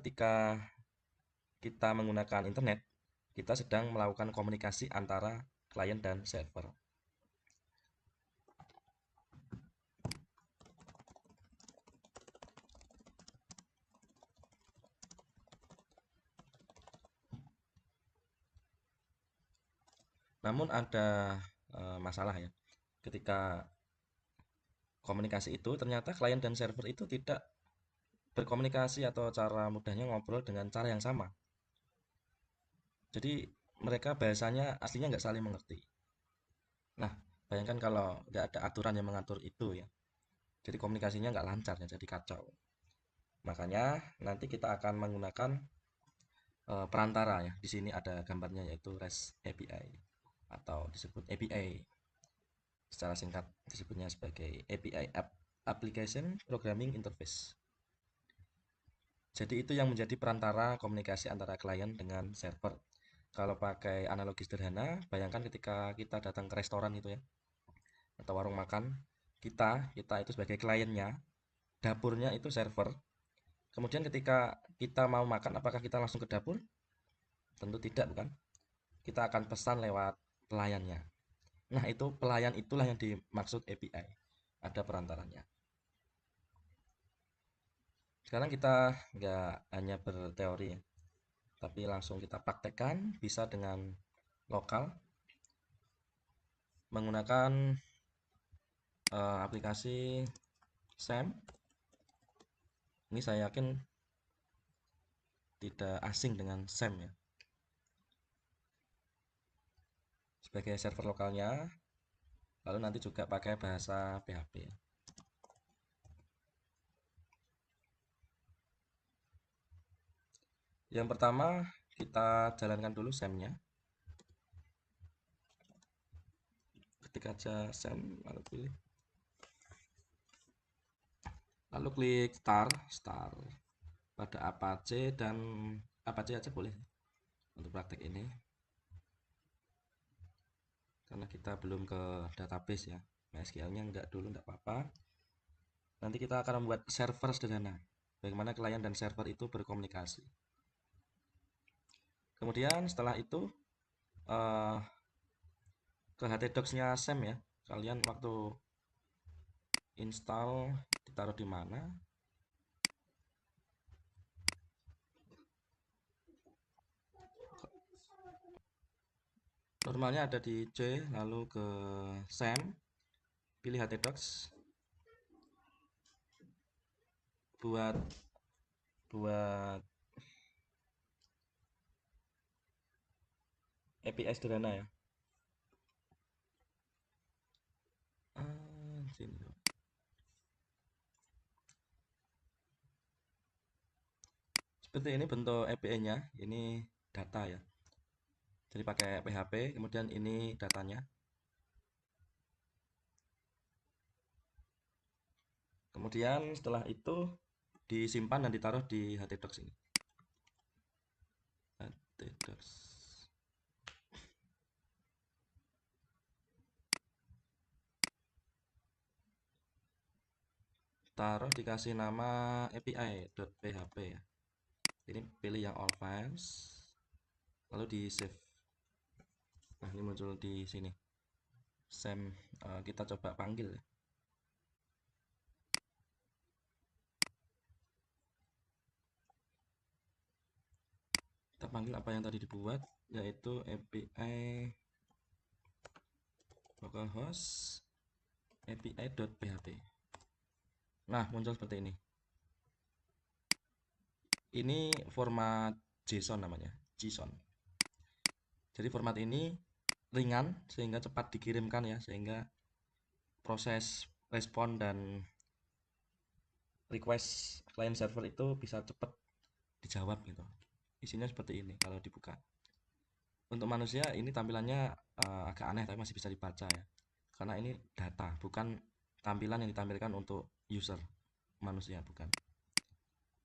ketika kita menggunakan internet, kita sedang melakukan komunikasi antara klien dan server. Namun ada masalah ya. Ketika komunikasi itu ternyata klien dan server itu tidak berkomunikasi atau cara mudahnya ngobrol dengan cara yang sama. Jadi mereka bahasanya aslinya nggak saling mengerti. Nah, bayangkan kalau nggak ada aturan yang mengatur itu ya. Jadi komunikasinya nggak lancar ya, jadi kacau. Makanya nanti kita akan menggunakan perantara ya. Di sini ada gambarnya yaitu REST API atau disebut API. Secara singkat disebutnya sebagai API Application Programming Interface. Jadi itu yang menjadi perantara komunikasi antara klien dengan server. Kalau pakai analogi sederhana, bayangkan ketika kita datang ke restoran itu ya, atau warung makan, kita itu sebagai kliennya, dapurnya itu server. Kemudian ketika kita mau makan, apakah kita langsung ke dapur? Tentu tidak, bukan? Kita akan pesan lewat pelayannya. Nah, itu pelayan itulah yang dimaksud API. Ada perantaranya. Sekarang kita nggak hanya berteori ya, tapi langsung kita praktekkan bisa dengan lokal menggunakan aplikasi SAM. Ini saya yakin tidak asing dengan SAM ya. Sebagai server lokalnya, lalu nanti juga pakai bahasa PHP ya. Yang pertama kita jalankan dulu SAM-nya. Ketik aja SAM lalu pilih. Lalu klik start pada Apache dan Apache aja boleh untuk praktek ini. Karena kita belum ke database ya. MySQL-nya enggak dulu enggak apa-apa. Nanti kita akan membuat server sederhana. Bagaimana klien dan server itu berkomunikasi. Kemudian setelah itu eh, ke htdocs-nya SAM ya. Kalian waktu install ditaruh di mana? Normalnya ada di C, lalu ke SAM, pilih htdocs, buat buat API sederhana ya. Sini. Seperti ini bentuk API-nya, ini data ya. Jadi pakai PHP, kemudian ini datanya. Kemudian setelah itu disimpan dan ditaruh di htdocs ini. Htdocs. Taruh dikasih nama API.php ya. Ini pilih yang all files, lalu di save. Nah, ini muncul di sini. SAM kita coba panggil ya. Kita panggil apa yang tadi dibuat, yaitu API localhost api.php. Nah, muncul seperti ini. Ini format JSON namanya, JSON. Jadi format ini ringan sehingga cepat dikirimkan ya, sehingga proses respon dan request client server itu bisa cepat dijawab gitu. Isinya seperti ini kalau dibuka. Untuk manusia ini tampilannya agak aneh tapi masih bisa dibaca ya. Karena ini data, bukan tampilan yang ditampilkan untuk user manusia, bukan.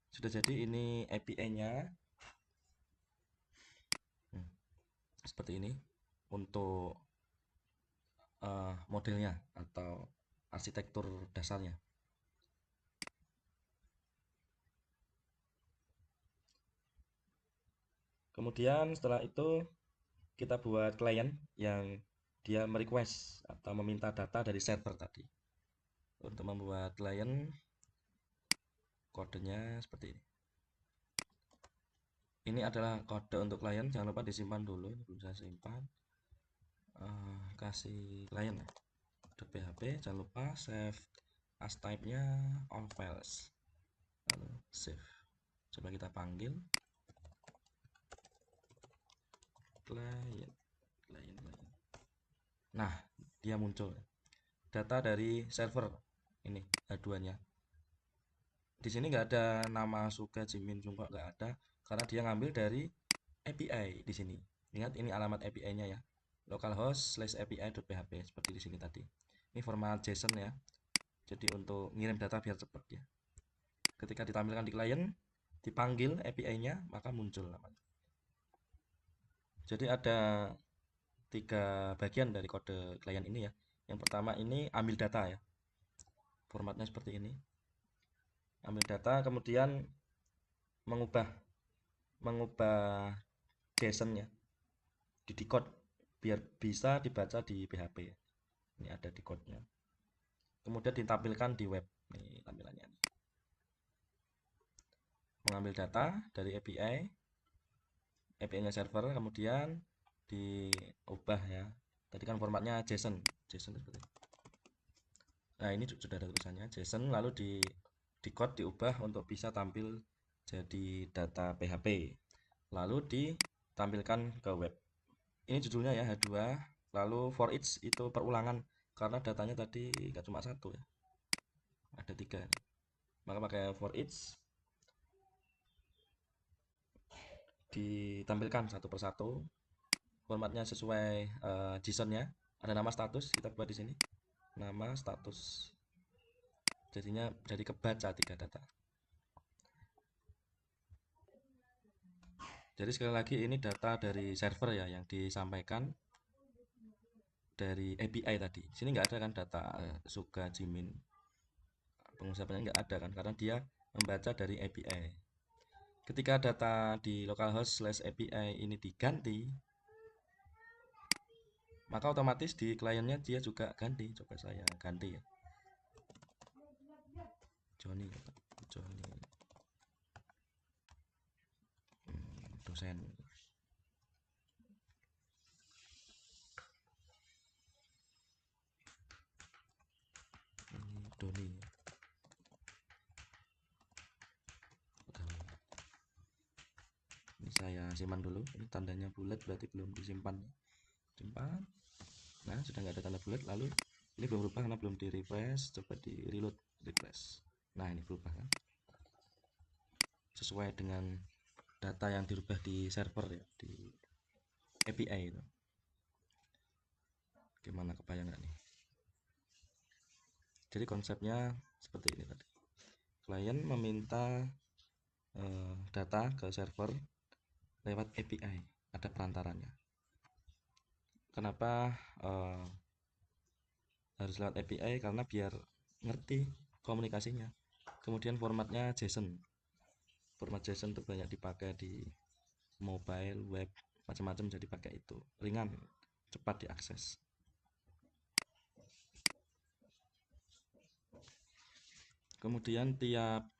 Sudah jadi ini API-nya. Seperti ini untuk modelnya atau arsitektur dasarnya. Kemudian setelah itu kita buat klien yang dia merequest atau meminta data dari server tadi. Untuk membuat klien, kodenya seperti ini. Ini adalah kode untuk klien, jangan lupa disimpan dulu, belum saya simpan. Kasih klien ya, .php, jangan lupa save as type-nya all files, lalu save. Coba kita panggil klien. Nah, dia muncul data dari server ini H2-nya. Di sini nggak ada nama Suga Jimin Jungkook, nggak ada, karena dia ngambil dari API di sini. Ingat ini alamat API-nya ya, localhost/api.php seperti di sini tadi. Ini format JSON ya, jadi untuk ngirim data biar cepat ya. Ketika ditampilkan di klien, dipanggil API-nya, maka muncul namanya. Jadi ada 3 bagian dari kode klien ini ya. Yang pertama ini ambil data ya, formatnya seperti ini. Ambil data, kemudian mengubah mengubah JSON-nya, di decode biar bisa dibaca di PHP ya. Ini ada decode-nya. Kemudian ditampilkan di web. Nih tampilannya. Mengambil data dari API-nya server, kemudian diubah ya. Tadi kan formatnya JSON seperti itu. Nah, ini sudah ada tulisannya JSON, lalu di decode, diubah untuk bisa tampil jadi data PHP. Lalu ditampilkan ke web. Ini judulnya ya H2, lalu for each itu perulangan karena datanya tadi nggak cuma satu ya, ada 3, maka pakai for each, ditampilkan satu persatu, formatnya sesuai JSON-nya. Ada nama status, kita buat di sini nama status, jadinya jadi kebaca 3 data. Jadi sekali lagi ini data dari server ya yang disampaikan dari API tadi. Sini nggak ada kan data Suga Jimin, pengusahaannya nggak ada kan, karena dia membaca dari API. Ketika data di localhost/API ini diganti, maka otomatis di kliennya dia juga ganti. Coba saya ganti ya, Joni dosen. Ini Doni. Ini saya simpan dulu. Ini tandanya bulat berarti belum disimpan. Simpan. Nah, sudah nggak ada tanda bulat. Lalu ini belum berubah karena belum di refresh. Coba di reload, refresh. Nah, ini berubah kan, sesuai dengan data yang dirubah di server ya, di API itu. Gimana, kebayang nggak nih? Jadi konsepnya seperti ini tadi. Klien meminta data ke server lewat API, ada perantaranya. Kenapa harus lewat API? Karena biar ngerti komunikasinya. Kemudian formatnya JSON. Format JSON itu banyak dipakai di mobile, web, macam-macam, jadi pakai itu. Ringan, cepat diakses. Kemudian tiap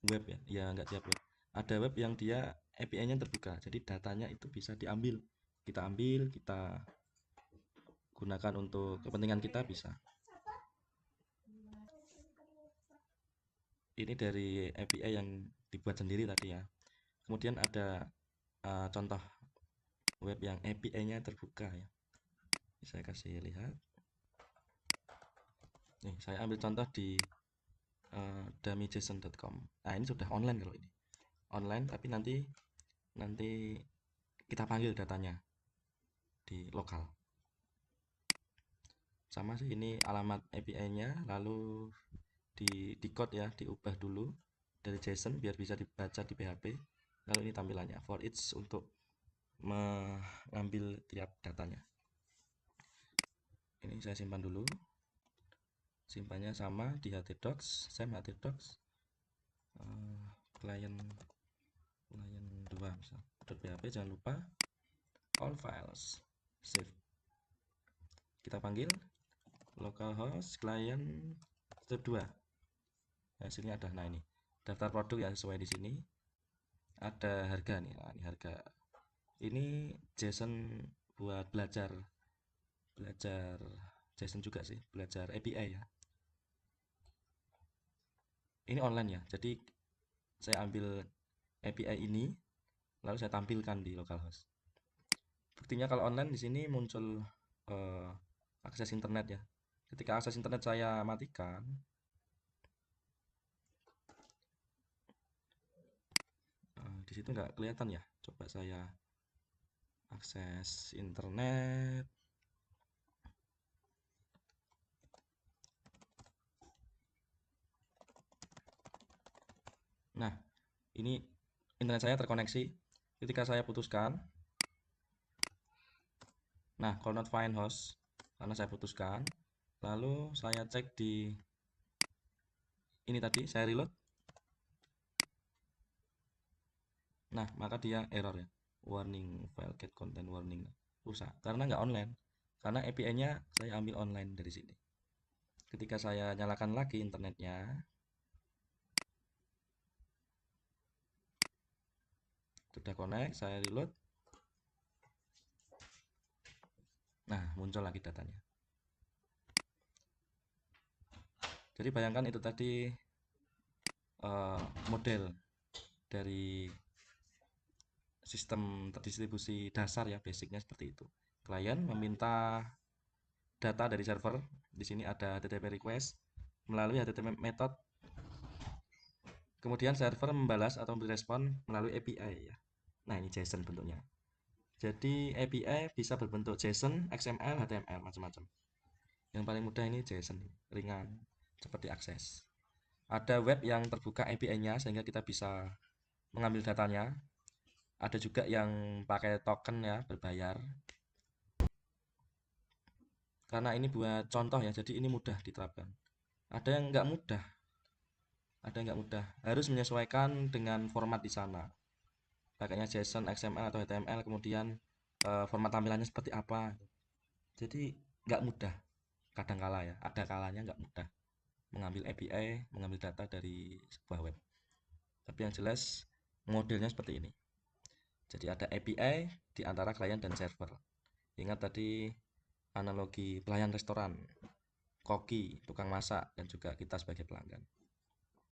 web ya nggak tiap web. Ada web yang dia API-nya terbuka, jadi datanya itu bisa diambil. Kita ambil, kita gunakan untuk kepentingan kita bisa. Ini dari API yang dibuat sendiri tadi ya. Kemudian ada contoh web yang API-nya terbuka ya. Saya kasih lihat. Nih, saya ambil contoh di dummyjson.com. Nah, ini sudah online kalau ini. Online, tapi nanti kita panggil datanya di lokal. Sama sih, ini alamat API-nya, lalu di decode ya, diubah dulu dari JSON biar bisa dibaca di PHP. Lalu ini tampilannya for each untuk mengambil tiap datanya. Ini saya simpan dulu. Simpannya sama di htdocs, same htdocs, klien 2 misal. .php, jangan lupa all files, save. Kita panggil localhost client step 2. Hasilnya ada. Nah, ini daftar produk yang sesuai di sini. Ada harga nih. Nah, ini harga. Ini JSON buat belajar JSON juga sih, belajar API ya. Ini online ya. Jadi saya ambil API ini lalu saya tampilkan di localhost. Buktinya kalau online di sini muncul akses internet ya. Ketika akses internet saya matikan, di situ nggak kelihatan ya. Coba saya akses internet. Nah, ini internet saya terkoneksi. Ketika saya putuskan, nah, call not find host karena saya putuskan. Lalu saya cek di ini tadi, saya reload. Nah, maka dia error ya. Warning file get content warning. Rusak karena nggak online. Karena API-nya saya ambil online dari sini. Ketika saya nyalakan lagi internetnya, sudah connect, saya reload. Nah, muncul lagi datanya. Jadi bayangkan itu tadi model dari sistem terdistribusi dasar ya, basicnya seperti itu. Klien meminta data dari server. Di sini ada HTTP request melalui HTTP method. Kemudian server membalas atau memberi respon melalui API ya. Nah, ini JSON bentuknya. Jadi API bisa berbentuk JSON, XML, HTML, macam-macam. Yang paling mudah ini JSON, ringan, cepat diakses. Ada web yang terbuka API-nya sehingga kita bisa mengambil datanya. Ada juga yang pakai token ya, berbayar. Karena ini buat contoh ya, jadi ini mudah diterapkan. Ada yang nggak mudah, harus menyesuaikan dengan format di sana. Pakainya JSON, XML atau HTML, kemudian format tampilannya seperti apa. Jadi nggak mudah, kadang kala ya, ada kalanya nggak mudah mengambil API, mengambil data dari sebuah web. Tapi yang jelas modelnya seperti ini. Jadi ada API di antara klien dan server. Ingat tadi analogi pelayan restoran, koki, tukang masak, dan juga kita sebagai pelanggan.